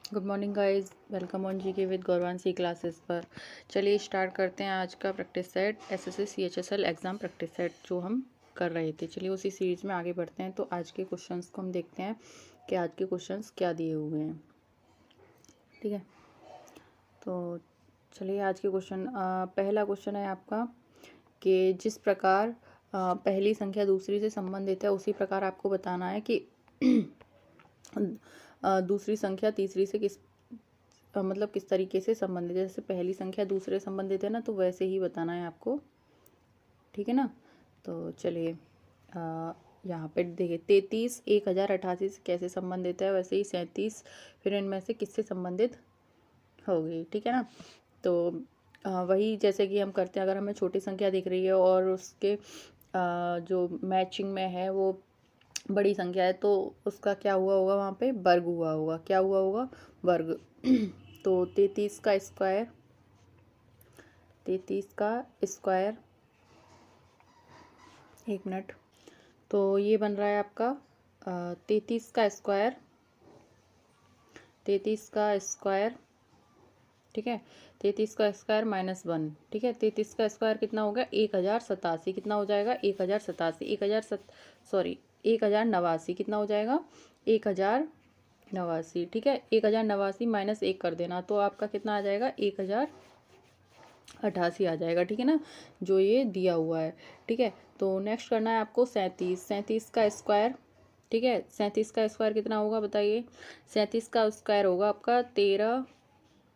Good morning guys, welcome on GK with Gauravanshi classes पर। चलिए start करते हैं आज का practice set SSC CHSL exam practice set जो हम कर रहे थे। चलिए उसी सीरीज़ में आगे बढ़ते हैं। तो आज के क्वेश्चंस को हम देखते हैं कि आज के क्वेश्चंस क्या दिए हुए हैं। ठीक है, तो चलिए आज के क्वेश्चन। पहला क्वेश्चन है आपका कि जिस प्रकार पहली संख्या दूसरी से संबंधित है उसी प्रकार आपको बताना है कि दूसरी संख्या तीसरी से मतलब किस तरीके से संबंधित है। जैसे पहली संख्या दूसरे संबंधित है ना, तो वैसे ही बताना है आपको। ठीक है ना, तो चलिए यहाँ पे देखिए 33 1088 से कैसे संबंधित है, वैसे ही 37 फिर इनमें से किससे संबंधित होगी। ठीक है ना, तो वही जैसे कि हम करते हैं, अगर हमें छोटी संख्या दिख रही है और उसके जो मैचिंग में है वो बड़ी संख्या है, तो उसका क्या हुआ होगा, वहाँ पे वर्ग हुआ होगा। क्या हुआ होगा, वर्ग। तो 33 का स्क्वायर, 33 का स्क्वायर, एक मिनट, तो ये बन रहा है आपका 33 का स्क्वायर, 33 का स्क्वायर। ठीक है, 33 का स्क्वायर -1। ठीक है, 33 का स्क्वायर कितना हो गया, 1087। कितना हो जाएगा, 1087, 1089। कितना हो जाएगा, 1089। ठीक है, 1089 माइनस 1 कर देना, तो आपका कितना आ जाएगा, 1088 आ जाएगा। ठीक है ना, जो ये दिया हुआ है। ठीक है, तो नेक्स्ट करना है आपको 37, 37 का स्क्वायर। ठीक है, 37 का स्क्वायर कितना होगा बताइए। 37 का स्क्वायर होगा आपका 13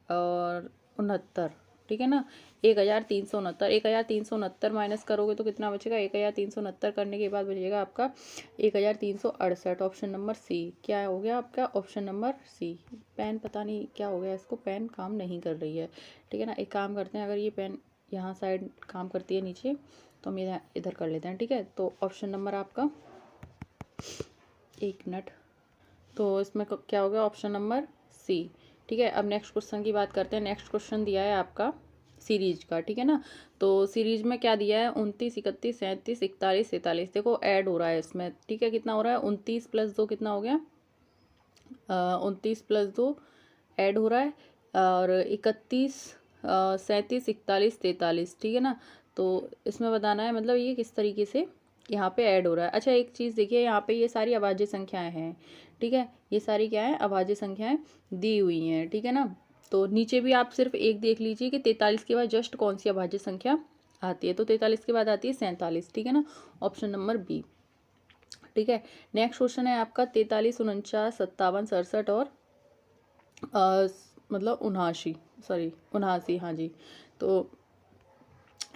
और 69। ठीक है ना, 1369। 1369 माइनस करोगे तो कितना बचेगा, 1369 करने के बाद बचेगा आपका 1368। ऑप्शन नंबर सी क्या हो गया आपका, ऑप्शन नंबर सी। पेन पता नहीं क्या हो गया इसको, पेन काम नहीं कर रही है। ठीक है ना, एक काम करते हैं, अगर ये पेन यहाँ साइड काम करती है नीचे, तो हम इधर कर लेते हैं। ठीक है, तो ऑप्शन नंबर आपका, एक मिनट, तो इसमें क्या हो गया, ऑप्शन नंबर सी। ठीक है, अब नेक्स्ट क्वेश्चन की बात करते हैं। नेक्स्ट क्वेश्चन दिया है आपका सीरीज का। ठीक है ना, तो सीरीज में क्या दिया है, 29 31 37 41 43। देखो ऐड हो रहा है इसमें। ठीक है, कितना हो रहा है, 29 + 2 कितना हो गया, 29 + 2 ऐड हो रहा है, और 31 37 41 43। ठीक है ना, तो इसमें बताना है मतलब ये किस तरीके से यहाँ पे ऐड हो रहा है। अच्छा एक चीज़ देखिए, यहाँ पे ये सारी अभाज्य संख्याएं हैं। ठीक है, ये सारी क्या है, अभाज्य संख्याएं दी हुई हैं। ठीक है ना, तो नीचे भी आप सिर्फ एक देख लीजिए कि 43 के बाद जस्ट कौन सी अभाज्य संख्या आती है, तो 43 के बाद आती है 47। ठीक है ना, ऑप्शन नंबर बी। ठीक है, नेक्स्ट क्वेश्चन है आपका 43 49 57 67 और मतलब 79, सॉरी 79। हाँ जी, तो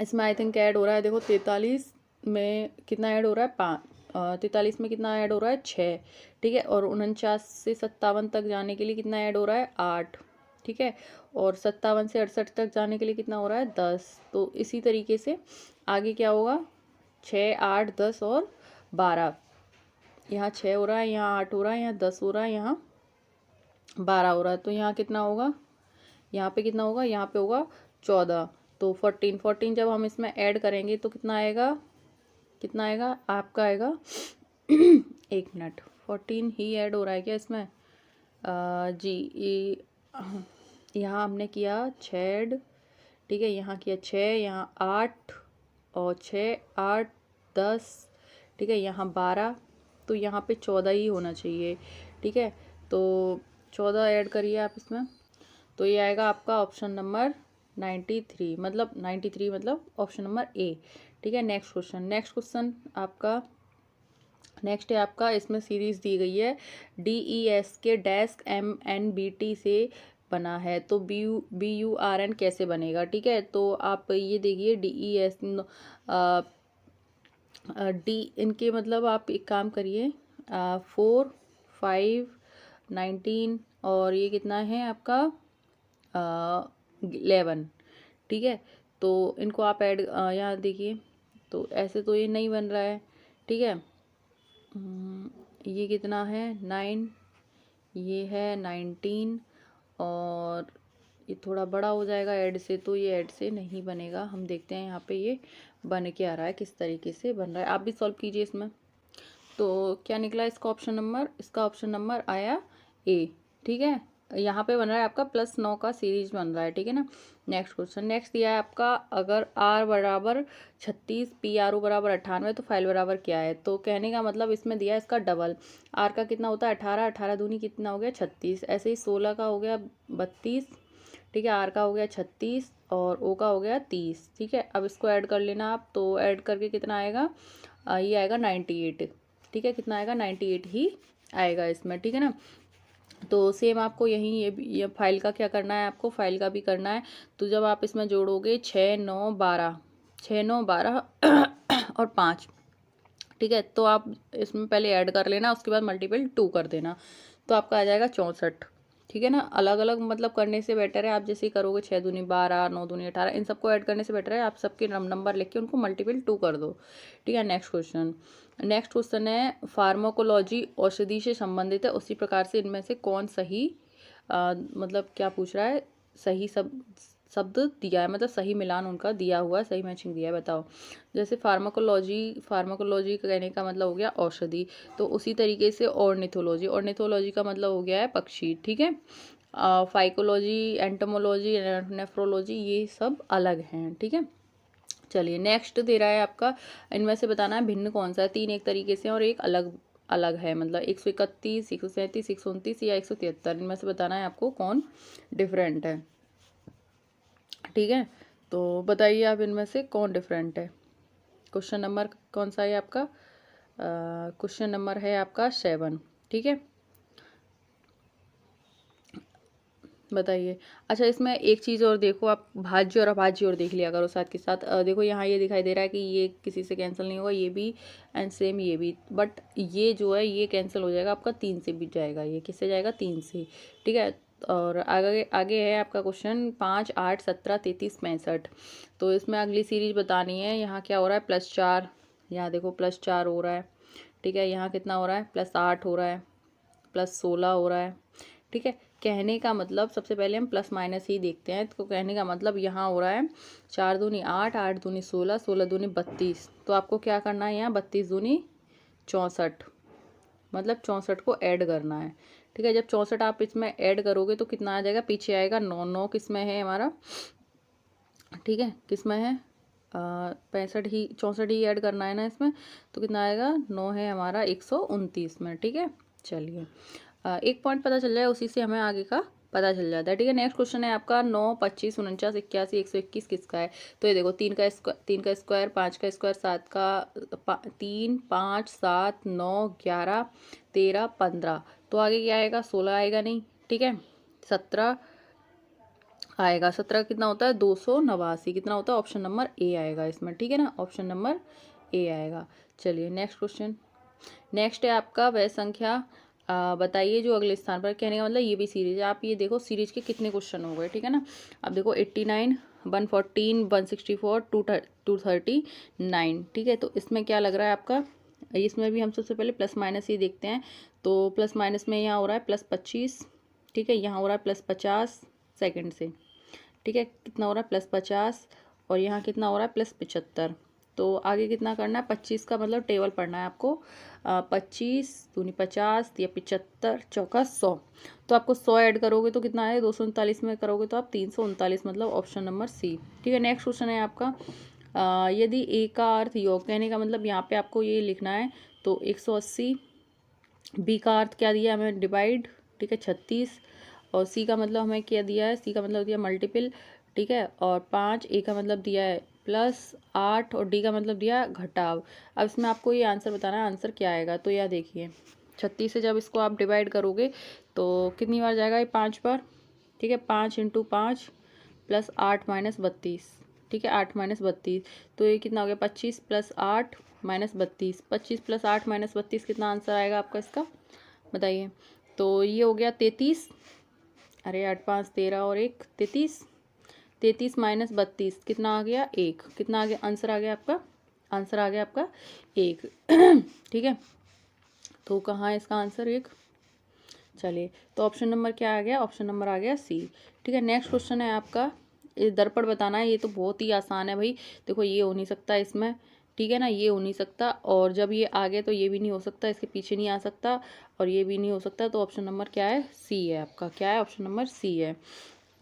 इसमें आई थिंक ऐड हो रहा है, देखो 43 में कितना ऐड हो रहा है, 5। 43 में कितना ऐड हो रहा है, 6। ठीक है, और 49 से 57 तक जाने के लिए कितना ऐड हो रहा है, 8। ठीक है, और 57 से 68 तक जाने के लिए कितना हो रहा है, 10। तो इसी तरीके से आगे क्या होगा, 6 8 10 और 12। यहाँ 6 हो रहा है, यहाँ 8 हो रहा है, यहाँ 10 हो रहा है, यहाँ 12 हो रहा है, तो यहाँ कितना होगा, यहाँ पे कितना होगा, यहाँ पे होगा 14। तो 14 जब हम इसमें ऐड करेंगे तो कितना आएगा, कितना आएगा आपका आएगा एक मिनट, 14 ही ऐड हो रहा है क्या इसमें, जी यहाँ हमने किया 6 ऐड। ठीक है, यहाँ किया 6, यहाँ 8 और 6 8 10। ठीक है, यहाँ 12, तो यहाँ पे 14 ही होना चाहिए। ठीक है, तो 14 ऐड करिए आप इसमें, तो ये आएगा आपका ऑप्शन नंबर 93, मतलब 93 मतलब ऑप्शन नंबर ए। ठीक है, नेक्स्ट क्वेश्चन। नेक्स्ट क्वेश्चन आपका, नेक्स्ट है आपका, इसमें सीरीज दी गई है DES के डैश MNBT से बना है, तो BURN कैसे बनेगा। ठीक है, तो आप ये देखिए DES डी इनके मतलब आप एक काम करिए, 4 5 19 और ये कितना है आपका 11। ठीक है, तो इनको आप ऐड यहाँ देखिए, तो ऐसे तो ये नहीं बन रहा है। ठीक है, ये कितना है 9, ये है 19, और ये थोड़ा बड़ा हो जाएगा ऐड से, तो ये ऐड से नहीं बनेगा। हम देखते हैं यहाँ पे ये बन के आ रहा है, किस तरीके से बन रहा है, आप भी सॉल्व कीजिए इसमें। तो क्या निकला इसका ऑप्शन नंबर, इसका ऑप्शन नंबर आया ए। ठीक है, यहाँ पे बन रहा है आपका +9 का सीरीज बन रहा है, ठीक है ना। नेक्स्ट क्वेश्चन, नेक्स्ट दिया है आपका, अगर r बराबर 36, PRO बराबर 98 तो फाइल बराबर क्या है। तो कहने का मतलब इसमें दिया है इसका डबल। r का कितना होता है 18, 18 दूनी कितना हो गया 36, ऐसे ही 16 का हो गया 32, ठीक है। r का हो गया 36 और o का हो गया 30, ठीक है। अब इसको ऐड कर लेना आप, तो ऐड करके कितना आएगा, ये आएगा 98, ठीक है। कितना आएगा 98 ही आएगा इसमें, ठीक है ना। तो सेम आपको यहीं ये फाइल का क्या करना है, आपको फाइल का भी करना है। तो जब आप इसमें जोड़ोगे 6 9 12, 6 9 12 और 5, ठीक है। तो आप इसमें पहले ऐड कर लेना, उसके बाद मल्टीपल 2 कर देना, तो आपका आ जाएगा 64, ठीक है ना। अलग अलग मतलब करने से बेटर है आप जैसे करोगे 6 दूनी 12, 9 दूनी 18, इन सबको ऐड करने से बेटर है आप सबके नंबर लिख के उनको मल्टीपल 2 कर दो, ठीक है। नेक्स्ट क्वेश्चन है, फार्माकोलॉजी औषधि से संबंधित है, उसी प्रकार से इनमें से कौन सही मतलब क्या पूछ रहा है, सही शब्द दिया है, मतलब सही मिलान उनका दिया हुआ है, सही मैचिंग दिया है, बताओ। जैसे फार्माकोलॉजी कहने का मतलब हो गया औषधि, तो उसी तरीके से ऑर्निथोलॉजी का मतलब हो गया है पक्षी, ठीक है। फाइकोलॉजी, एंटोमोलॉजी, नेफ्रोलॉजी ये सब अलग हैं, ठीक है। चलिए नेक्स्ट दे रहा है आपका, इनमें से बताना है भिन्न कौन सा है। 3 एक तरीके से और एक अलग अलग है, मतलब 131, 137, 129 या 173, इनमें से बताना है आपको कौन डिफरेंट है, ठीक है। तो बताइए आप इनमें से कौन डिफरेंट है। क्वेश्चन नंबर कौन सा है आपका, क्वेश्चन नंबर है आपका 7, ठीक है। बताइए। अच्छा इसमें एक चीज़ और देखो, आप भाज्य और अभाज्य और देख लिया करो साथ के साथ। देखो यहाँ ये दिखाई दे रहा है कि ये किसी से कैंसिल नहीं होगा, ये भी एंड सेम ये भी, बट ये जो है ये कैंसिल हो जाएगा आपका 3 से भी जाएगा, ये किससे जाएगा 3 से, ठीक है। और आगे आगे है आपका क्वेश्चन 5, 8, 17, 33, 65। तो इसमें अगली सीरीज बतानी है। यहाँ क्या हो रहा है +4, यहाँ देखो +4 हो रहा है, ठीक है। यहाँ कितना हो रहा है +8 हो रहा है, +16 हो रहा है, ठीक है। कहने का मतलब सबसे पहले हम प्लस माइनस ही देखते हैं। तो कहने का मतलब यहाँ हो रहा है 4 दूनी 8, 8 दूनी 16, 16 दूनी 32, तो आपको क्या करना है यहाँ 32 दूनी 64, मतलब 64 को ऐड करना है, ठीक है। जब 64 आप इसमें ऐड करोगे तो कितना आ जाएगा, पीछे आएगा 9, 9 किस में है हमारा, ठीक है, किस में है 65 ही, 64 ही ऐड करना है ना इसमें, तो कितना आएगा 9 है हमारा 129 में, ठीक है। चलिए एक पॉइंट पता चल जाए, उसी से हमें आगे का पता चल जाता है, ठीक है। नेक्स्ट क्वेश्चन है आपका 9, 25, 49, 81, 121 किसका है। तो ये देखो 3 का स्क्वायर, 5 का स्क्वायर, 7 का 3, 5, 7, 9, 11, 13, 15, तो आगे क्या आएगा 16 आएगा नहीं, ठीक है। 17 आएगा, 17 कितना होता है 289, कितना होता है ऑप्शन नंबर ए आएगा इसमें, ठीक है ना, ऑप्शन नंबर ए आएगा। चलिए नेक्स्ट क्वेश्चन, नेक्स्ट है आपका वह संख्या बताइए जो अगले स्थान पर, कहने का मतलब ये भी सीरीज है। आप ये देखो सीरीज के कितने क्वेश्चन हो गए, ठीक है ना। अब देखो 89, 114, 164, 239, ठीक है। तो इसमें क्या लग रहा है आपका, इसमें भी हम सबसे पहले प्लस माइनस ही देखते हैं। तो प्लस माइनस में यहाँ हो रहा है +25, ठीक है। यहाँ हो रहा है +50 सेकेंड से, ठीक है। कितना हो रहा है +50, और यहाँ कितना हो रहा है +75। तो आगे कितना करना है 25 का मतलब टेबल पढ़ना है आपको। 25 दूनी 50 या 75 चौका 100, तो आपको 100 ऐड करोगे तो कितना आएगा 239 में करोगे तो आप 339, मतलब ऑप्शन नंबर सी, ठीक है। नेक्स्ट क्वेश्चन है आपका यदि ए का अर्थ योग, कहने का मतलब यहाँ पे आपको ये लिखना है। तो 180, बी का अर्थ क्या दिया हमें डिवाइड, ठीक है 36, और सी का मतलब हमें क्या दिया है, सी का मतलब दिया मल्टीपल, ठीक है। और 5, ए का मतलब दिया है +8, और डी का मतलब दिया घटाव। अब इसमें आपको ये आंसर बताना है, आंसर क्या आएगा। तो यह देखिए 36 से जब इसको आप डिवाइड करोगे तो कितनी बार जाएगा ये 5 बार, ठीक है। 5 × 5 +8 - 32, ठीक है 8 - 32, तो ये कितना हो गया 25 + 8 - 32, 25 + 8 - 32 कितना आंसर आएगा आपका इसका, बताइए। तो ये हो गया 33, अरे 8 5 13 और 1 33, 33 - 32 कितना आ गया 1, कितना आ गया आंसर आ गया आपका, आंसर आ गया आपका 1 ठीक है। तो कहाँ है इसका आंसर 1, चलिए। तो ऑप्शन नंबर क्या आ गया, ऑप्शन नंबर आ गया सी, ठीक है। नेक्स्ट क्वेश्चन है आपका, ये दर्पण बताना है, ये तो बहुत ही आसान है भाई। देखो ये हो नहीं सकता इसमें, ठीक है ना, ये हो नहीं सकता, और जब ये आगे तो ये भी नहीं हो सकता, इसके पीछे नहीं आ सकता, और ये भी नहीं हो सकता, तो ऑप्शन नंबर क्या है, सी है आपका। क्या है, ऑप्शन नंबर सी है।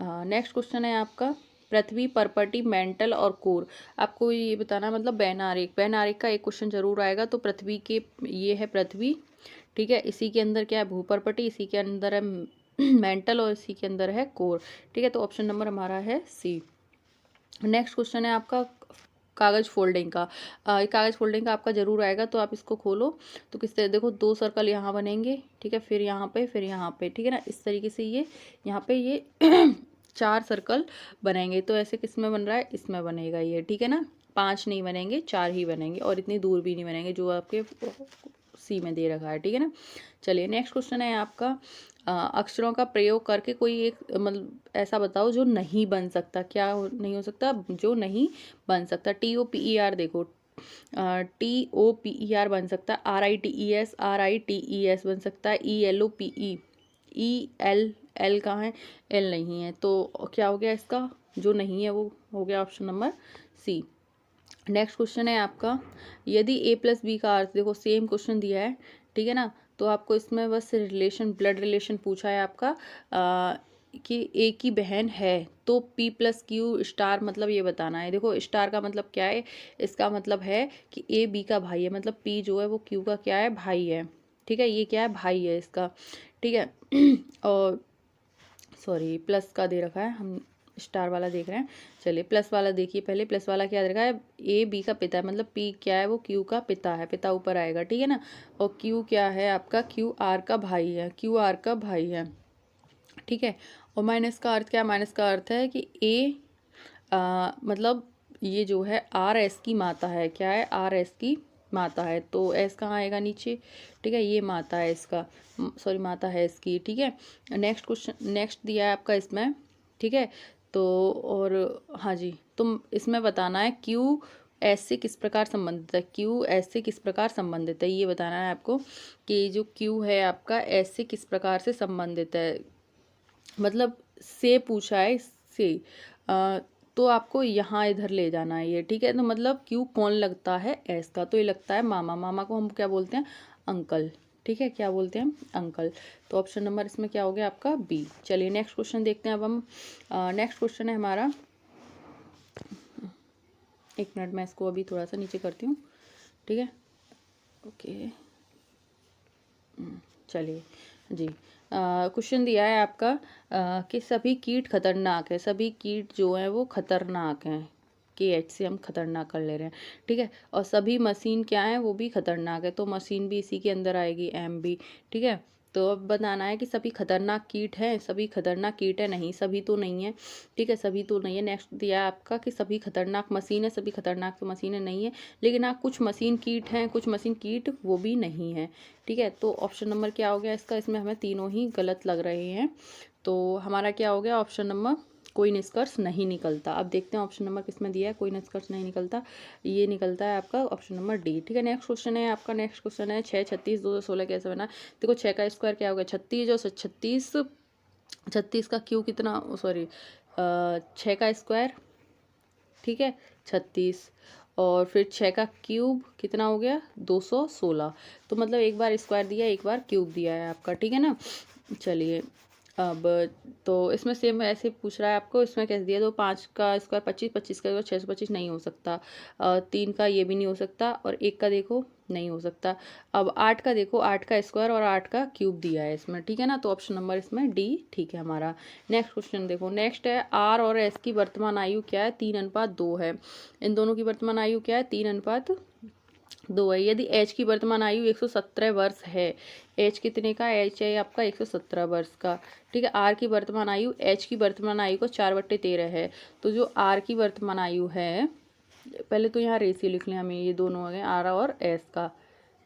नेक्स्ट क्वेश्चन है आपका, पृथ्वी पर्पटी मेंटल और कोर। आपको ये बताना है, मतलब बैनारेक, बैनारेक का एक क्वेश्चन जरूर आएगा। तो पृथ्वी के, ये है पृथ्वी, ठीक है, इसी के अंदर क्या है, भूपर्पटी, इसी के अंदर है मेंटल, और इसी के अंदर है कोर। ठीक है, तो ऑप्शन नंबर हमारा है सी। नेक्स्ट क्वेश्चन है आपका कागज फोल्डिंग का। ये कागज फोल्डिंग का आपका जरूर आएगा, तो आप इसको खोलो तो किस तरह, देखो 2 सर्कल यहाँ बनेंगे, ठीक है, फिर यहाँ पे, फिर यहाँ पे, ठीक है ना, इस तरीके से ये यहाँ पे ये 4 सर्कल बनेंगे। तो ऐसे किस में बन रहा है, इसमें बनेगा ये, ठीक है ना, 5 नहीं बनेंगे, 4 ही बनेंगे, और इतनी दूर भी नहीं बनेंगे जो आपके सी में दे रखा है, ठीक है ना। चलिए नेक्स्ट क्वेश्चन है आपका, अक्षरों का प्रयोग करके कोई एक, मतलब ऐसा बताओ जो नहीं बन सकता। क्या नहीं हो सकता, जो नहीं बन सकता। TOPER, देखो TOPER बन सकता है, RITES बन सकता है, ELOPE, EL कहाँ है, L नहीं है, तो क्या हो गया इसका, जो नहीं है वो हो गया option number C. Next question है आपका, यदि A+B का अर्थ, देखो सेम क्वेश्चन दिया है, ठीक है ना, तो आपको इसमें बस रिलेशन, ब्लड रिलेशन पूछा है आपका, कि ए की बहन है, तो P+Q* मतलब ये बताना है। देखो स्टार का मतलब क्या है, इसका मतलब है कि A B का भाई है, मतलब P जो है वो Q का क्या है, भाई है, ठीक है, ये क्या है, भाई है इसका, ठीक है। और सॉरी, प्लस का दे रखा है, हम स्टार वाला देख रहे हैं। चलिए प्लस वाला देखिए पहले, प्लस वाला क्या दे रखा है, A B का पिता है, मतलब P क्या है, वो Q का पिता है, पिता ऊपर आएगा, ठीक है ना, और Q क्या है आपका, QR का भाई है, QR का भाई है, ठीक है। और माइनस का अर्थ क्या है, माइनस का अर्थ है कि मतलब ये जो है RS की माता है, क्या है, RS की माता है, तो S कहाँ आएगा, नीचे, ठीक है, ये माता है इसका, सॉरी माता है इसकी, ठीक है। नेक्स्ट क्वेश्चन, नेक्स्ट दिया है आपका इसमें, ठीक है, तो और हाँ जी, तुम इसमें बताना है QS से किस प्रकार संबंधित है, QS से किस प्रकार संबंधित है, ये बताना है आपको कि जो Q है आपका S से किस प्रकार से संबंधित है, मतलब से पूछा है, से तो आपको यहाँ इधर ले जाना है ये, ठीक है। तो मतलब क्यू कौन लगता है एस का, तो ये लगता है मामा, मामा को हम क्या बोलते हैं, अंकल, ठीक है, क्या बोलते हैं, अंकल। तो ऑप्शन नंबर इसमें क्या हो गया आपका बी। चलिए नेक्स्ट क्वेश्चन देखते हैं अब हम। नेक्स्ट क्वेश्चन है हमारा, एक मिनट मैं इसको अभी थोड़ा सा नीचे करती हूँ, ठीक है, ओके। चलिए जी, क्वेश्चन दिया है आपका, कि सभी कीट खतरनाक है, सभी कीट जो हैं वो खतरनाक हैं, KH से हम खतरनाक कर ले रहे हैं, ठीक है, और सभी मशीन क्या है, वो भी खतरनाक है, तो मशीन भी इसी के अंदर आएगी, MB, ठीक है। तो अब बताना है कि सभी खतरनाक कीट हैं, सभी खतरनाक कीट है, नहीं सभी तो नहीं है, ठीक है, सभी तो नहीं है। नेक्स्ट दिया है आपका कि सभी खतरनाक मशीन है, सभी खतरनाक तो मशीनें नहीं है, लेकिन हाँ कुछ मशीन कीट हैं, कुछ मशीन कीट वो भी नहीं है, ठीक है। तो ऑप्शन नंबर क्या हो गया इसका, इसमें हमें तीनों ही गलत लग रहे हैं, तो हमारा क्या हो गया, ऑप्शन नंबर कोई निष्कर्ष नहीं निकलता। अब देखते हैं ऑप्शन नंबर किसमें दिया है, कोई निष्कर्ष नहीं निकलता, ये निकलता है आपका ऑप्शन नंबर डी, ठीक है। नेक्स्ट क्वेश्चन है आपका, नेक्स्ट क्वेश्चन है 6, 36, 216 कैसे बना। देखो 6 का स्क्वायर क्या हो गया, 36, और 36, 36 का क्यू कितना, सॉरी 6 का स्क्वायर, ठीक है 36, और फिर 6 का क्यूब कितना हो गया 216, तो मतलब एक बार स्क्वायर दिया, एक बार क्यूब दिया है आपका, ठीक है ना। चलिए अब तो इसमें सेम ऐसे पूछ रहा है आपको, इसमें कैसे दिया, तो 5 का स्क्वायर 25, 25 का स्क्वायर 625 नहीं हो सकता, 3 का ये भी नहीं हो सकता, और 1 का देखो नहीं हो सकता। अब 8 का देखो, 8 का स्क्वायर और 8 का क्यूब दिया है इसमें, ठीक है ना, तो ऑप्शन नंबर इसमें डी ठीक है हमारा। नेक्स्ट क्वेश्चन देखो, नेक्स्ट है R और S की वर्तमान आयु क्या है, 3:2 है, इन दोनों की वर्तमान आयु क्या है, 3:2 है। यदि H की वर्तमान आयु 117 वर्ष है, H कितने का, H है आपका 117 वर्ष का, ठीक है। R की वर्तमान आयु H की वर्तमान आयु को 4/13 है, तो जो R की वर्तमान आयु है, पहले तो यहाँ रेशियो लिख लें हमें, ये दोनों हो गए R और S का,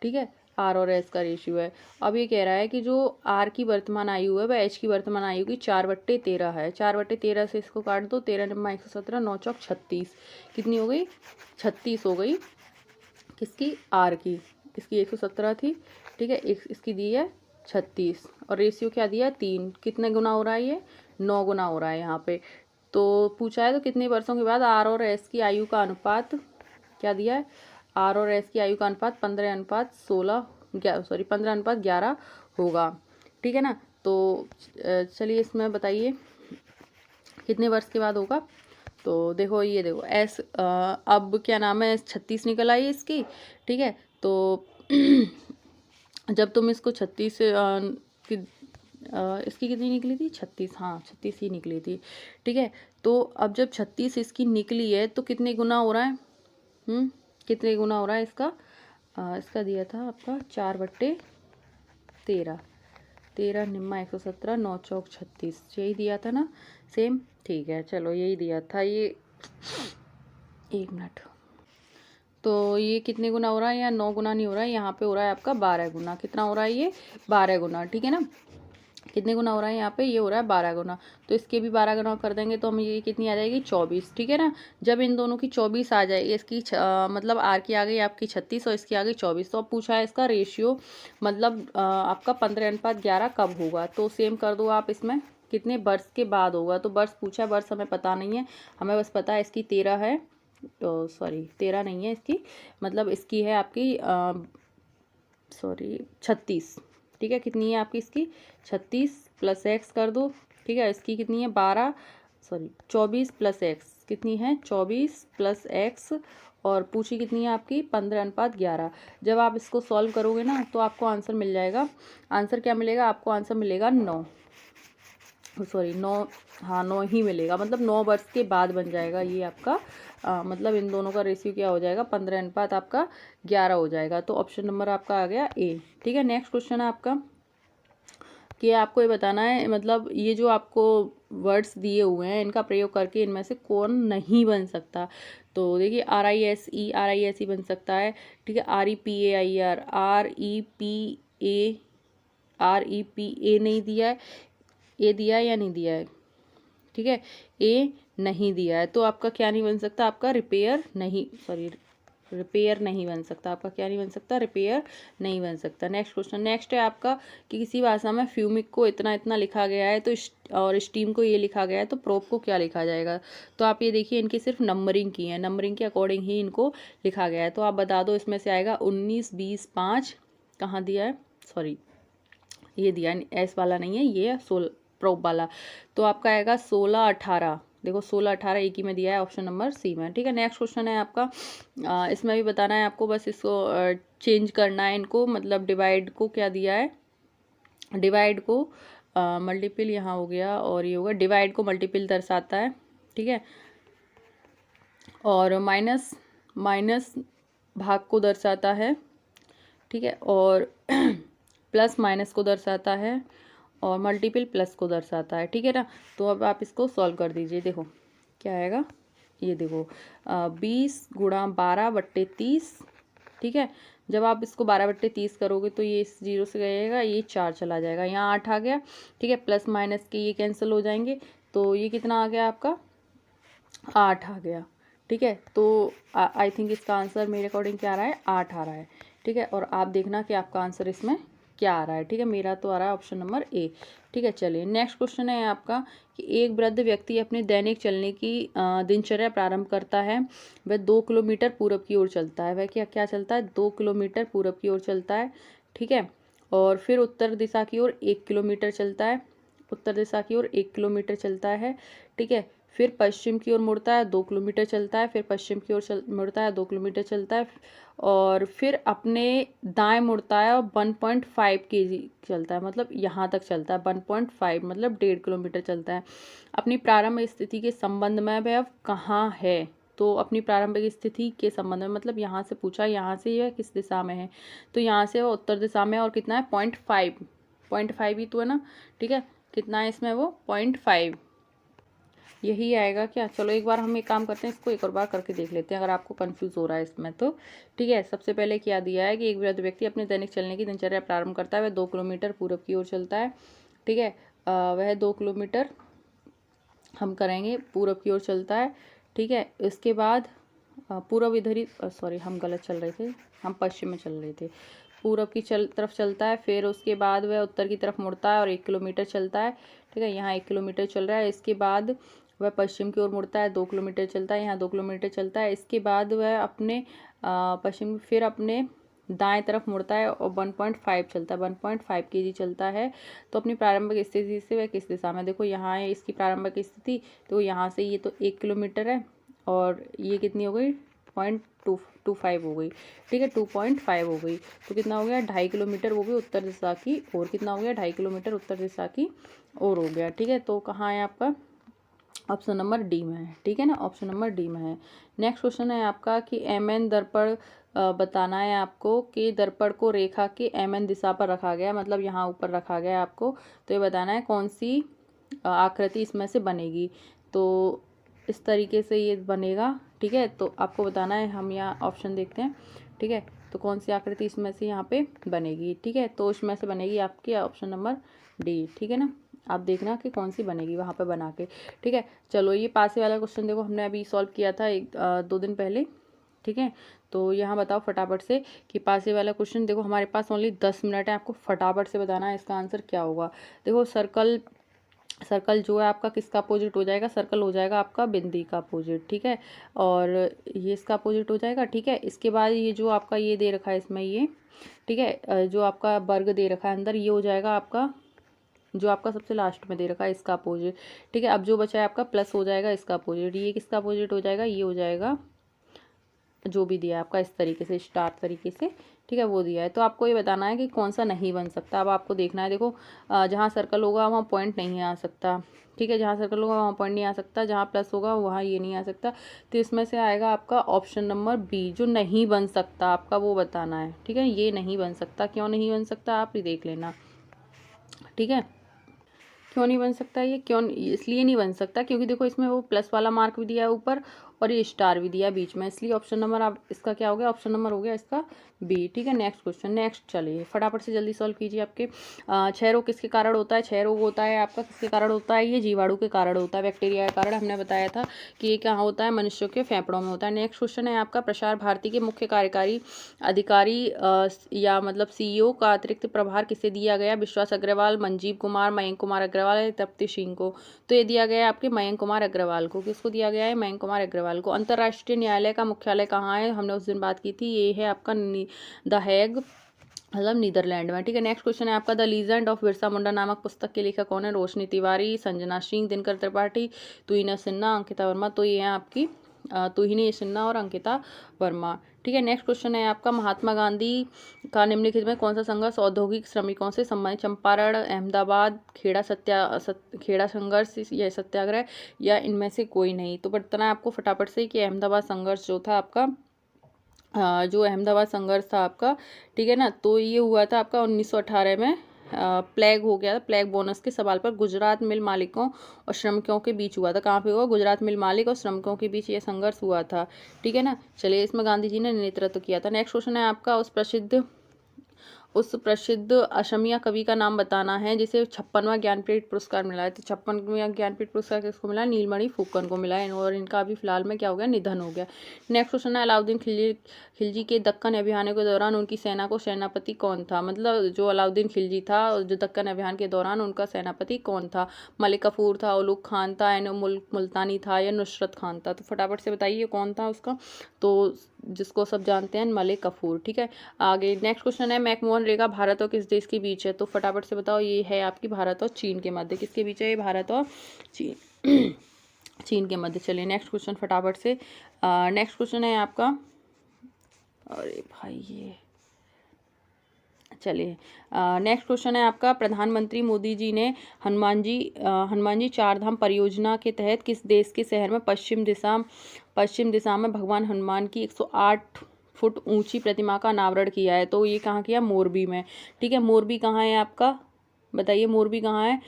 ठीक है, R और S का रेशियो है। अब ये कह रहा है कि जो R की वर्तमान आयु है वह H की वर्तमान आयु की 4/13 है, 4/13 से इसको काट दो, 13 × 117, 9 चौक 36, कितनी हो गई, 36 हो गई, किसकी, R की, इसकी 117 थी, ठीक है, इसकी दी है 36, और रेशियो क्या दिया है 3, कितने गुना हो रहा है ये, 9 गुना हो रहा है यहाँ पे। तो पूछा है तो कितने वर्षों के बाद R और S की आयु का अनुपात क्या दिया है, आर और एस की आयु का अनुपात 15:11 होगा, ठीक है ना। तो चलिए इसमें बताइए कितने वर्ष के बाद होगा। तो देखो ये देखो एस अब क्या नाम है 36 निकल आई इसकी, ठीक है। तो जब तुम इसको 36 इसकी कितनी निकली थी 36, हाँ 36 ही निकली थी, ठीक है। तो अब जब 36 इसकी निकली है तो कितने गुना हो रहा है, कितने गुना हो रहा है इसका, इसका दिया था आपका 4/13, 13 निम्मा 117 9 चौक 36, यही दिया था ना सेम, ठीक है। चलो यही दिया था ये, एक मिनट। तो ये कितने गुना हो रहा है, या 9 गुना नहीं हो रहा है, यहाँ पे हो रहा है आपका 12 गुना। कितना हो रहा है ये 12 गुना, ठीक है ना। कितने गुना हो रहा है यहाँ पे, ये हो रहा है 12 गुना। तो इसके भी 12 गुना कर देंगे तो हमें ये कितनी आ जाएगी 24, ठीक है ना। जब इन दोनों की 24 आ जाए, इसकी मतलब आर की आ गई आपकी 36 और इसकी आ गई 24। तो अब पूछा है इसका रेशियो, मतलब आपका 15:11 कब होगा। तो सेम कर दो आप, इसमें कितने वर्ष के बाद होगा। तो वर्ष पूछा है, वर्ष हमें पता नहीं है, हमें बस पता है इसकी 13 है, तो सॉरी 13 नहीं है इसकी, मतलब इसकी है आपकी 36, ठीक है। कितनी है आपकी इसकी 36 प्लस एक्स कर दो, ठीक है। इसकी कितनी है 24 प्लस एक्स, कितनी है 24 प्लस एक्स, और पूछी कितनी है आपकी 15:11। जब आप इसको सॉल्व करोगे ना तो आपको आंसर मिल जाएगा। आंसर क्या मिलेगा आपको, आंसर मिलेगा 9, 9, हाँ 9 ही मिलेगा, मतलब 9 वर्ष के बाद बन जाएगा ये आपका, मतलब इन दोनों का रेशियो क्या हो जाएगा 15:11 हो जाएगा। तो ऑप्शन नंबर आपका आ गया ए, ठीक है। नेक्स्ट क्वेश्चन है आपका कि आपको ये बताना है, मतलब ये जो आपको वर्ड्स दिए हुए हैं इनका प्रयोग करके इनमें से कौन नहीं बन सकता। तो देखिए RISE बन सकता है, ठीक है। REPAIR नहीं दिया है, ए दिया है या नहीं दिया है, ठीक है। ए नहीं दिया है तो आपका क्या नहीं बन सकता, आपका रिपेयर नहीं बन सकता, आपका क्या नहीं बन सकता, रिपेयर नहीं बन सकता। नेक्स्ट क्वेश्चन, नेक्स्ट है आपका कि किसी भाषा में फ्यूमिक को इतना इतना लिखा गया है तो और स्टीम को ये लिखा गया है तो प्रोप को क्या लिखा जाएगा। तो आप ये देखिए इनकी सिर्फ नंबरिंग की है, नंबरिंग के अकॉर्डिंग ही इनको लिखा गया है। तो आप बता दो इसमें से आएगा 19 20 5, कहाँ दिया है, ये दिया एस वाला नहीं है, ये 16 प्रोप वाला। तो आपका आएगा 16 18, देखो 16 18 एक ही में दिया है, ऑप्शन नंबर सी में, ठीक है। नेक्स्ट क्वेश्चन है आपका, इसमें भी बताना है आपको, बस इसको चेंज करना है इनको, मतलब डिवाइड को क्या दिया है, डिवाइड को मल्टीपल यहाँ हो गया और ये होगा, डिवाइड को मल्टीपल दर्शाता है, ठीक है। और माइनस भाग को दर्शाता है, ठीक है। और प्लस माइनस को दर्शाता है, और मल्टीपल प्लस को दर्शाता है, ठीक है ना। तो अब आप इसको सॉल्व कर दीजिए, देखो क्या आएगा, ये देखो 20 × 12/30, ठीक है। जब आप इसको 12/30 करोगे तो ये इस 0 से गएगा, ये 4 चला जाएगा, यहाँ 8 आ गया, ठीक है। प्लस माइनस के ये कैंसिल हो जाएंगे, तो ये कितना आ गया आपका 8 आ गया, ठीक है। तो आई थिंक इसका आंसर मेरे अकॉर्डिंग क्या आ रहा है 8 आ रहा है, ठीक है। और आप देखना कि आपका आंसर इसमें क्या आ रहा है, ठीक है। मेरा तो आ रहा है ऑप्शन नंबर ए, ठीक है। चलिए नेक्स्ट क्वेश्चन है आपका कि एक वृद्ध व्यक्ति अपने दैनिक चलने की दिनचर्या प्रारंभ करता है, वह 2 किलोमीटर पूरब की ओर चलता है, वह क्या चलता है 2 किलोमीटर पूरब की ओर चलता है, ठीक है। और फिर उत्तर दिशा की ओर 1 किलोमीटर चलता है, उत्तर दिशा की ओर 1 किलोमीटर चलता है, ठीक है। फिर पश्चिम की ओर मुड़ता है 2 किलोमीटर चलता है, फिर पश्चिम की ओर मुड़ता है 2 किलोमीटर चलता है, और फिर अपने दाएं मुड़ता है और 1.5 kg चलता है, मतलब यहाँ तक चलता है 1.5, मतलब 1.5 किलोमीटर चलता है। अपनी प्रारंभ स्थिति के संबंध में वह अब कहाँ है। तो अपनी प्रारंभिक स्थिति के संबंध में, मतलब यहाँ से पूछा, यहाँ से यह किस दिशा में है, तो यहाँ से वो उत्तर दिशा में, और कितना है 0.5 ही तो है ना, ठीक है। कितना है इसमें वो 0.5, यही आएगा क्या। चलो एक बार हम एक काम करते हैं, इसको एक और बार करके देख लेते हैं अगर आपको कंफ्यूज हो रहा है इसमें तो, ठीक है। सबसे पहले क्या दिया है कि एक वृद्ध व्यक्ति अपने दैनिक चलने की दिनचर्या प्रारंभ करता है, वह 2 किलोमीटर पूरब की ओर चलता है, ठीक है। वह 2 किलोमीटर हम करेंगे पूरब की ओर चलता है, ठीक है। इसके बाद पूरब इधर ही, सॉरी हम गलत चल रहे थे, हम पश्चिम में चल रहे थे, पूरब की तरफ चलता है, फिर उसके बाद वह उत्तर की तरफ मुड़ता है और 1 किलोमीटर चलता है, ठीक है। यहाँ 1 किलोमीटर चल रहा है, इसके बाद वह पश्चिम की ओर मुड़ता है 2 किलोमीटर चलता है, यहाँ 2 किलोमीटर चलता है, इसके बाद वह अपने पश्चिम फिर अपने दाएं तरफ मुड़ता है और 1.5 चलता है, 1.5 kg चलता है। तो अपनी प्रारंभिक स्थिति से वह किस दिशा में, देखो यहाँ है इसकी प्रारंभिक स्थिति, तो यहाँ से ये तो 1 किलोमीटर है और ये कितनी हो गई 0.225 हो गई, ठीक है 2.5 हो गई, तो कितना हो गया 2.5 किलोमीटर, वो भी उत्तर दिशा की ओर। कितना हो गया 2.5 किलोमीटर उत्तर दिशा की ओर हो गया, ठीक है। तो कहाँ है आपका, ऑप्शन नंबर डी में है, ठीक है ना, ऑप्शन नंबर डी में है। नेक्स्ट क्वेश्चन है आपका कि एमएन दर्पण बताना है आपको कि दर्पण को रेखा के एमएन दिशा पर रखा गया, मतलब यहाँ ऊपर रखा गया है आपको। तो ये बताना है कौन सी आकृति इसमें से बनेगी। तो इस तरीके से ये बनेगा, ठीक है। तो आपको बताना है, हम यहाँ ऑप्शन देखते हैं, ठीक है। तो कौन सी आकृति इसमें से यहाँ पे बनेगी, ठीक है। तो इसमें से बनेगी आपकी ऑप्शन नंबर डी, ठीक है ना। आप देखना कि कौन सी बनेगी वहाँ पे बना के, ठीक है। चलो ये पासे वाला क्वेश्चन देखो हमने अभी सॉल्व किया था 2 दिन पहले, ठीक है। तो यहाँ बताओ फटाफट से कि पासे वाला क्वेश्चन, देखो हमारे पास ओनली 10 मिनट है, आपको फटाफट से बताना है इसका आंसर क्या होगा। देखो सर्कल जो है आपका किसका अपोजिट हो जाएगा, सर्कल हो जाएगा आपका बिंदी का अपोजिट, ठीक है। और ये इसका अपोजिट हो जाएगा, ठीक है। इसके बाद ये जो आपका ये दे रखा है इसमें ये, ठीक है, जो आपका वर्ग दे रखा है अंदर, ये हो जाएगा आपका जो आपका सबसे लास्ट में दे रखा है इसका अपोजिट, ठीक है। अब जो बचा है आपका प्लस हो जाएगा इसका अपोजिट, ये किसका अपोजिट हो जाएगा, ये हो जाएगा जो भी दिया है आपका इस तरीके से स्टार तरीके से, ठीक है, वो दिया है। तो आपको ये बताना है कि कौन सा नहीं बन सकता। अब आपको देखना है, देखो जहाँ सर्कल होगा वहाँ पॉइंट नहीं आ सकता, ठीक है, जहाँ सर्कल होगा वहाँ पॉइंट नहीं आ सकता, जहाँ प्लस होगा वहाँ ये नहीं आ सकता। तो इसमें से आएगा आपका ऑप्शन नंबर बी, जो नहीं बन सकता आपका वो बताना है, ठीक है। ये नहीं बन सकता, क्यों नहीं बन सकता आप ये देख लेना, ठीक है। क्यों नहीं बन सकता ये, क्यों इसलिए नहीं बन सकता क्योंकि देखो इसमें वो प्लस वाला मार्क भी दिया है ऊपर और ये स्टार भी दिया है बीच में, इसलिए ऑप्शन नंबर आप इसका क्या हो गया, ऑप्शन नंबर हो गया इसका बी, ठीक है। नेक्स्ट क्वेश्चन, नेक्स्ट चलिए फटाफट से जल्दी सॉल्व कीजिए। आपके क्षय रोग किसके कारण होता है, क्षय रोग होता है आपका किसके कारण होता है, ये जीवाणु के कारण होता है, बैक्टीरिया के कारण। हमने बताया था कि ये क्या होता है, मनुष्यों के फेफड़ों में होता है। नेक्स्ट क्वेश्चन है आपका प्रसार भारती के मुख्य कार्यकारी अधिकारी या मतलब सीईओ का अतिरिक्त प्रभार किसे दिया गया, विश्वास अग्रवाल, मंजीव कुमार, मयंक कुमार अग्रवाल या तप्ती सिंह को। तो ये दिया गया है आपके मयंक कुमार अग्रवाल को। किसको दिया गया है, मयंक कुमार अग्रवाल को। अंतर्राष्ट्रीय न्यायालय का मुख्यालय कहाँ है, हमने उस दिन बात की थी, ये है आपका द हैग, मतलब नीदरलैंड में, ठीक है। नेक्स्ट क्वेश्चन है आपका the legend of Birsa Munda नामक पुस्तक के लेखक कौन है, रोशनी तिवारी, संजना सिंह, दिनकर त्रिपाठी, तुहिना सिन्हा, अंकिता वर्मा। तो ये है आपकी तुहिनी सिन्हा और अंकिता वर्मा, ठीक है। नेक्स्ट क्वेश्चन है आपका महात्मा गांधी का निम्नलिखित में कौन सा संघर्ष औद्योगिक श्रमिकों से संबंधित, चंपारण, अहमदाबाद, खेड़ा संघर्ष या सत्याग्रह या इनमें से कोई नहीं। तो बताना है आपको फटाफट से कि अहमदाबाद संघर्ष जो था आपका जो अहमदाबाद संघर्ष था आपका, ठीक है ना, तो ये हुआ था आपका 1918 में। प्लेग हो गया था, प्लेग बोनस के सवाल पर गुजरात मिल मालिकों और श्रमिकों के बीच हुआ था। कहाँ पे हुआ, गुजरात मिल मालिक और श्रमिकों के बीच ये संघर्ष हुआ था, ठीक है ना। चलिए इसमें गांधी जी ने नेतृत्व किया था। नेक्स्ट क्वेश्चन है आपका उस प्रसिद्ध असमिया कवि का नाम बताना है जिसे 56वां ज्ञानपीठ पुरस्कार मिला है। तो 56वां ज्ञानपीठ पुरस्कार किसको मिला है, नीलमणि फुकन को मिला है और इनका अभी फिलहाल में क्या हो गया, निधन हो गया। नेक्स्ट क्वेश्चन है अलाउद्दीन खिलजी के दक्कन अभियान के दौरान उनकी सेना को सेनापति कौन था, मतलब जो अलाउद्दीन खिलजी था जो दक्कन अभियान के दौरान उनका सेनापति कौन था, मलिक कफूर था, उलुग खान था, एन मुल्तानी था या नुसरत खान था। तो फटाफट से बताइए कौन था उसका, तो जिसको सब जानते हैं मलिक कफूर, ठीक है। आगे नेक्स्ट क्वेश्चन है मैकमोहन रेखा भारत और किस देश के बीच है। तो फटाफट से बताओ, ये है आपकी भारत और चीन के मध्य, किसके बीच है, ये भारत और चीन चीन के मध्य। चलिए नेक्स्ट क्वेश्चन फटाफट से, नेक्स्ट क्वेश्चन है आपका, अरे भाई ये चलिए नेक्स्ट क्वेश्चन है आपका प्रधानमंत्री मोदी जी ने हनुमान जी चार धाम परियोजना के तहत किस देश के शहर में पश्चिम दिशा में भगवान हनुमान की 108 फुट ऊंची प्रतिमा का अनावरण किया है। तो ये कहाँ किया, मोरबी में, ठीक है। मोरबी कहाँ है आपका, बताइए मोरबी कहाँ है,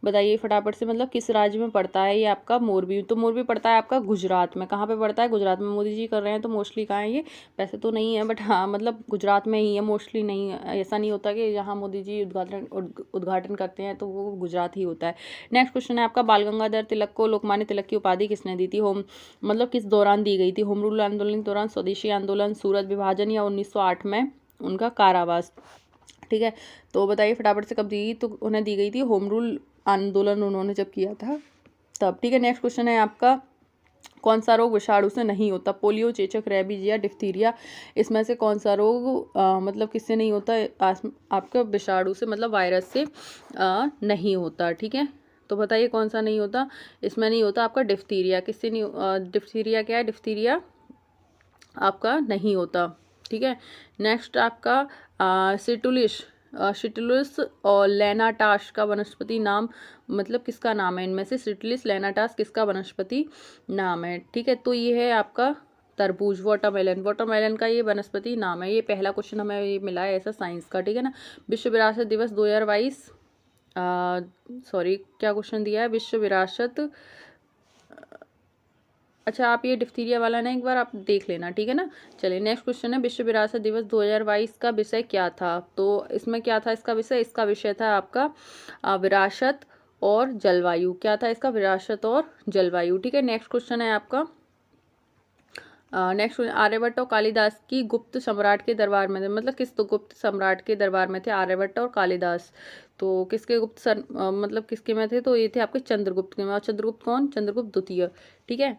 बताइए फटाफट से, मतलब किस राज्य में पड़ता है ये आपका मोरबी। तो मोरबी पड़ता है आपका गुजरात में। कहाँ पे पड़ता है, गुजरात में। मोदी जी कर रहे हैं तो मोस्टली कहाँ है ये, वैसे तो नहीं है बट हाँ मतलब गुजरात में ही है, मोस्टली नहीं है, ऐसा नहीं होता कि जहाँ मोदी जी उद्घाटन करते हैं तो वो गुजरात ही होता है। नेक्स्ट क्वेश्चन है आपका बाल गंगाधर तिलक को लोकमान्य तिलक की उपाधि किसने दी थी, मतलब किस दौरान दी गई थी, होम रूल आंदोलन के दौरान, स्वदेशी आंदोलन, सूरत विभाजन या 1908 में उनका कारावास, ठीक है। तो बताइए फटाफट से कब दी, तो उन्हें दी गई थी होम रूल आंदोलन उन्होंने जब किया था तब, ठीक है। नेक्स्ट क्वेश्चन है आपका कौन सा रोग विषाणु से नहीं होता? पोलियो, चेचक, रेबीज या डिphtheria, इसमें से कौन सा रोग मतलब किससे नहीं होता? आपका विषाणु से मतलब वायरस से नहीं होता। ठीक है, तो बताइए कौन सा नहीं होता? इसमें नहीं होता आपका डिphtheria। किससे नहीं? डिphtheria क्या है? डिphtheria आपका नहीं होता। ठीक है, नेक्स्ट आपका सिटुलिस और लेनाटाश का वनस्पति नाम मतलब किसका नाम है? इनमें से सिटुलिस लेनाटास किसका वनस्पति नाम है? ठीक है, तो ये है आपका तरबूज, वाटरमेलन का ये वनस्पति नाम है। ये पहला क्वेश्चन हमें ये मिला है ऐसा साइंस का। ठीक है ना। विश्व विरासत दिवस 2022 सॉरी क्या क्वेश्चन दिया है? विश्व विरासत, अच्छा आप ये डिphtheria वाला ना एक बार आप देख लेना। ठीक है ना। चलिए नेक्स्ट क्वेश्चन है, विश्व विरासत दिवस 2022 का विषय क्या था? तो इसमें क्या था इसका विषय? इसका विषय था आपका विरासत और जलवायु। क्या था इसका? विरासत और जलवायु। ठीक है, नेक्स्ट क्वेश्चन है आपका नेक्स्ट आर्यभट्ट और कालिदास की गुप्त सम्राट के दरबार में थे। मतलब किस तो गुप्त सम्राट के दरबार में थे? आर्यभट्ट और कालिदास। तो किसके मतलब किसके में थे? तो ये थे आपके चंद्रगुप्त के में। और चंद्रगुप्त कौन? चंद्रगुप्त द्वितीय। ठीक है,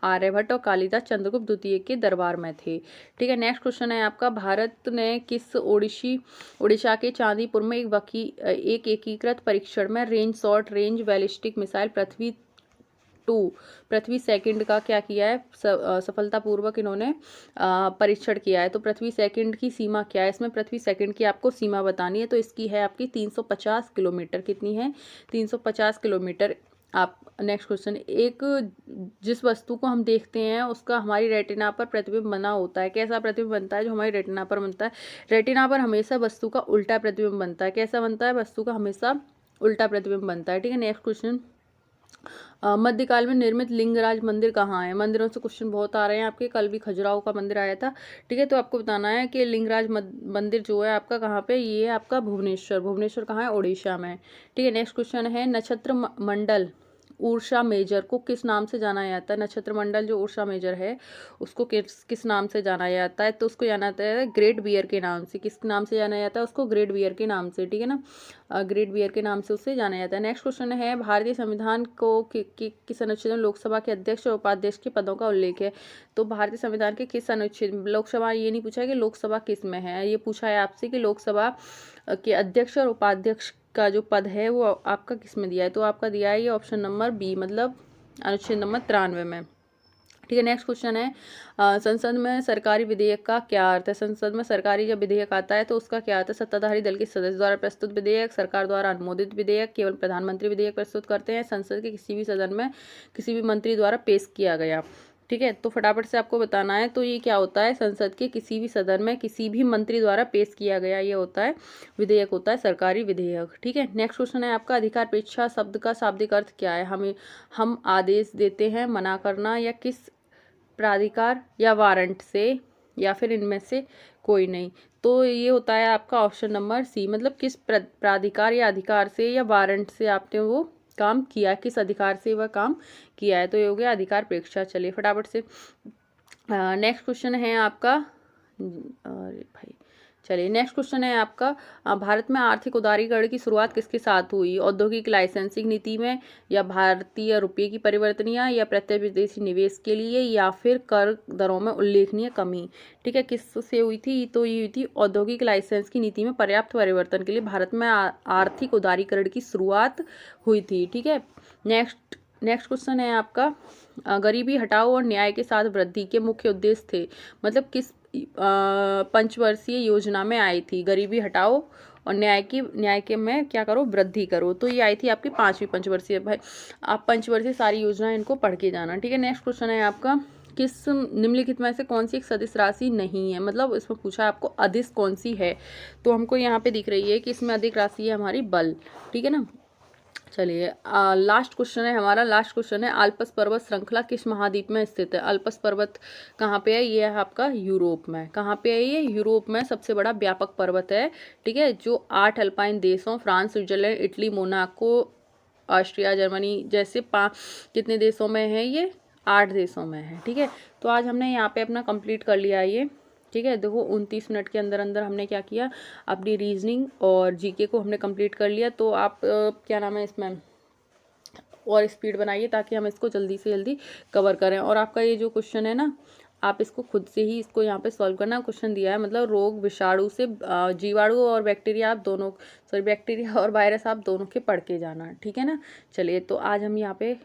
आर्यभट्ट और कालिदास चंद्रगुप्त द्वितीय के दरबार में थे। ठीक है, नेक्स्ट क्वेश्चन है आपका, भारत ने किस उड़ीसा के चांदीपुर में एक एकीकृत परीक्षण में range short range ballistic missile Prithvi second का क्या किया है? सफलतापूर्वक इन्होंने परीक्षण किया है। तो पृथ्वी सेकंड की सीमा क्या है? इसमें पृथ्वी सेकंड की आपको सीमा बतानी है। तो इसकी है आपकी 350 किलोमीटर। कितनी है? 350 किलोमीटर। आप नेक्स्ट क्वेश्चन, जिस वस्तु को हम देखते हैं उसका हमारी रेटिना पर प्रतिबिंब बना होता है। कैसा प्रतिबिंब बनता है? जो हमारी रेटिना पर बनता है। रेटिना पर हमेशा वस्तु का उल्टा प्रतिबिंब बनता है। कैसा बनता है? वस्तु का हमेशा उल्टा प्रतिबिंब बनता है। ठीक है, नेक्स्ट क्वेश्चन, मध्यकाल में निर्मित लिंगराज मंदिर कहाँ है? मंदिरों से क्वेश्चन बहुत आ रहे हैं आपके, कल भी खजुराहो का मंदिर आया था। ठीक है, तो आपको बताना है कि लिंगराज मंदिर जो है आपका कहाँ पे? ये है आपका भुवनेश्वर कहाँ है? उड़ीसा में। ठीक है, नेक्स्ट क्वेश्चन है, नक्षत्र मंडल उर्सा मेजर को किस नाम से जाना जाता है? नक्षत्र मंडल जो उर्सा मेजर है उसको किस नाम से जाना जाता है? तो उसको जाना जाता है ग्रेट बियर के नाम से। किस नाम से जाना जाता है उसको? ग्रेट बियर के नाम से। ठीक है ना, ग्रेट बियर के नाम से उससे जाना जाता है। नेक्स्ट क्वेश्चन है, भारतीय संविधान को किस अनुच्छेद में लोकसभा के अध्यक्ष और उपाध्यक्ष के पदों का उल्लेख है? तो भारतीय संविधान के किस अनुच्छेद? लोकसभा ये नहीं पूछा है कि लोकसभा किस में है, ये पूछा है आपसे कि लोकसभा के अध्यक्ष और उपाध्यक्ष का जो पद है वो आपका किस में दिया है? तो आपका दिया है ये ऑप्शन नंबर बी, मतलब अनुच्छेद नंबर 93 में। ठीक है, नेक्स्ट क्वेश्चन है, संसद में सरकारी विधेयक का क्या अर्थ है? संसद में सरकारी जब विधेयक आता है तो उसका क्या अर्थ है? सत्ताधारी दल के सदस्य द्वारा प्रस्तुत विधेयक, सरकार द्वारा अनुमोदित विधेयक, केवल प्रधानमंत्री विधेयक प्रस्तुत करते हैं, संसद के किसी भी सदन में किसी भी मंत्री द्वारा पेश किया गया। ठीक है, तो फटाफट से आपको बताना है। तो ये क्या होता है? संसद के किसी भी सदन में किसी भी मंत्री द्वारा पेश किया गया ये होता है विधेयक, होता है सरकारी विधेयक। ठीक है, नेक्स्ट क्वेश्चन है आपका, अधिकार परीक्षा शब्द का शाब्दिक अर्थ क्या है? हम आदेश देते हैं, मना करना, या किस प्राधिकार या वारंट से, या फिर इनमें से कोई नहीं। तो ये होता है आपका ऑप्शन नंबर सी, मतलब किस प्राधिकार या अधिकार से या वारंट से आपने वो काम किया, किस अधिकार से वह काम किया है। तो ये हो गया अधिकार परीक्षा। चलिए फटाफट से नेक्स्ट क्वेश्चन है आपका, अरे भाई चलिए नेक्स्ट क्वेश्चन है आपका, भारत में आर्थिक उदारीकरण की शुरुआत किसके साथ हुई? औद्योगिक लाइसेंसिंग नीति में, या भारतीय रुपये की परिवर्तनियाँ, या प्रत्यक्ष विदेशी निवेश के लिए, या फिर कर दरों में उल्लेखनीय कमी? ठीक है, किससे हुई थी? तो ये हुई थी औद्योगिक लाइसेंस की नीति में पर्याप्त परिवर्तन के लिए भारत में आर्थिक उदारीकरण की शुरुआत हुई थी। ठीक है, नेक्स्ट क्वेश्चन है आपका, गरीबी हटाओ और न्याय के साथ वृद्धि के मुख्य उद्देश्य थे, मतलब किस पंचवर्षीय योजना में आई थी? गरीबी हटाओ और न्याय के में क्या करो? वृद्धि करो। तो ये आई थी आपकी 5वीं पंचवर्षीय। भाई आप पंचवर्षीय सारी योजना इनको पढ़ के जाना। ठीक है, नेक्स्ट क्वेश्चन है आपका, किस निम्नलिखित में से कौन सी एक सदिश राशि नहीं है? मतलब इसमें पूछा है आपको अदिश कौन सी है, तो हमको यहाँ पे दिख रही है कि इसमें अधिक राशि है हमारी बल। ठीक है ना। चलिए लास्ट क्वेश्चन है हमारा, लास्ट क्वेश्चन है, आल्प्स पर्वत श्रृंखला किस महाद्वीप में स्थित है? अल्प्स पर्वत कहाँ पे है? ये है आपका यूरोप में। कहाँ पे है ये? यूरोप में सबसे बड़ा व्यापक पर्वत है। ठीक है, जो 8 अल्पाइन देशों France, Switzerland, Italy, Monaco, Austria, Germany जैसे कितने देशों में है? ये 8 देशों में है। ठीक है, तो आज हमने यहाँ पे अपना कंप्लीट कर लिया ये। ठीक है, देखो 29 मिनट के अंदर अंदर हमने क्या किया, अपनी रीजनिंग और जीके को हमने कंप्लीट कर लिया। तो आप क्या नाम है इसमें और स्पीड बनाइए ताकि हम इसको जल्दी से जल्दी कवर करें। और आपका ये जो क्वेश्चन है ना, आप इसको खुद से ही इसको यहाँ पे सॉल्व करना। क्वेश्चन दिया है मतलब रोग विषाणु से जीवाणु और बैक्टीरिया आप दोनों, सॉरी बैक्टीरिया और वायरस आप दोनों के पढ़ के जाना, ठीक है ना। चलिए तो आज हम यहाँ पे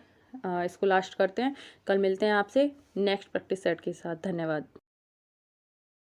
इसको लास्ट करते हैं। कल मिलते हैं आपसे नेक्स्ट प्रैक्टिस सेट के साथ। धन्यवाद।